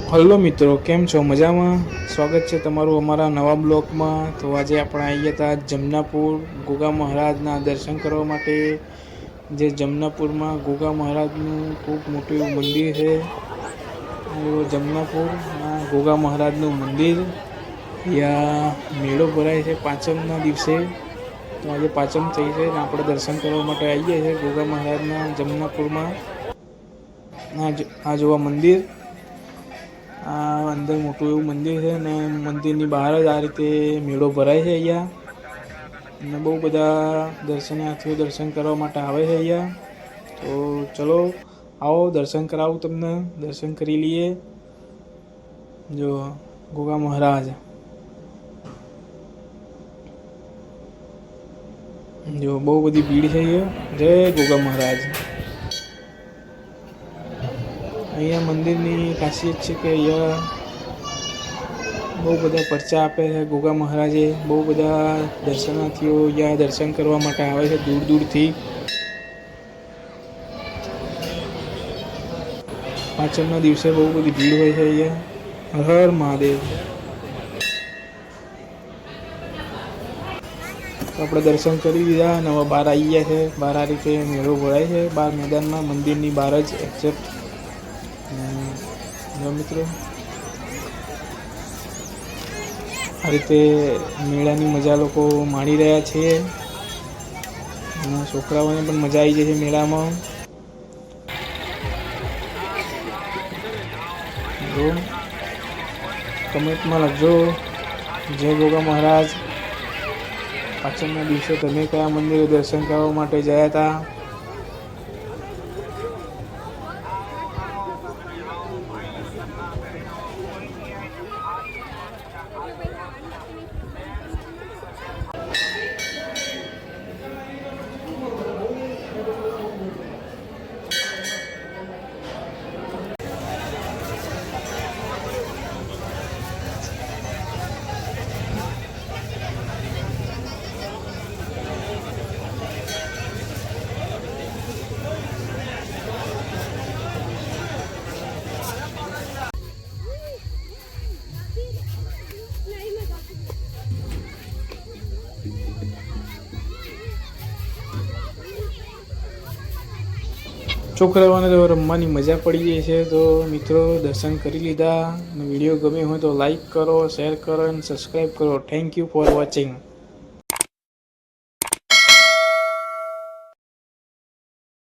Hello મિત્રો, કેમ છો? મજામાં? સ્વાગત છે તમારું અમારા નવા બ્લોગમાં. તો આજે આપણે આવ્યા હતા જમનાપુર ગોગા મહારાજના દર્શન કરવા માટે. જે જમનાપુરમાં ગોગા મહારાજનું ખૂબ મોટું એવું મંદિર છે. જમનાપુરમાં ગોગા મહારાજનું મંદિર, ત્યાં મેળો ભરાય છે પાંચમના દિવસે. તો આજે પાંચમ થઈ છે ને આપણે દર્શન કરવા માટે આવીએ છીએ ગોગા મહારાજના જમનાપુરમાં. આ જોવા મંદિર, આ અંદર મોટું એવું મંદિર છે ને મંદિરની બહાર જ આ રીતે મેળો ભરાય છે અહીંયા. અને બહુ બધા દર્શનાર્થીઓ દર્શન કરવા માટે આવે છે અહીંયા. તો ચલો આવો દર્શન કરાવું તમને, દર્શન કરી લઈએ. જો ગોગા મહારાજ, જો બહુ બધી ભીડ છે અહીંયા. જય ગોગા મહારાજ. અહીંયા મંદિરની ખાસિયત છે કે અહીંયા બહુ બધા પરચા આપે છે ગોગા મહારાજે. બહુ બધા દર્શનાર્થીઓ અહીંયા દર્શન કરવા માટે આવે છે દૂર દૂરથી. પાંચમના દિવસે બહુ બધી ભીડ હોય છે અહીંયા. હર હર મહાદેવ. તો આપણે દર્શન કરી દીધા અને હવે બહાર આવી ગયા છે. બહાર આ રીતે મેળો ભરાય છે બહાર મેદાનમાં, મંદિરની બહાર જ એક્ઝેક્ટ. જો મિત્રો, આ રીતે મેળાની મજા લોકો માણી રહ્યા છે. છોકરાઓને પણ મજા આવી જાય છે મેળામાં. જો કમેન્ટમાં લખજો જય ગોગા મહારાજ. પાંચમના દિવસે તમે કયા મંદિરે દર્શન કરવા માટે ગયા હતા? છોકરાઓને તો રમવાની મજા પડી ગઈ છે. તો મિત્રો દર્શન કરી લીધા અને વિડીયો ગમ્યો હોય તો લાઈક કરો, શેર કરો અને સબસ્ક્રાઈબ કરો. Thank you for watching.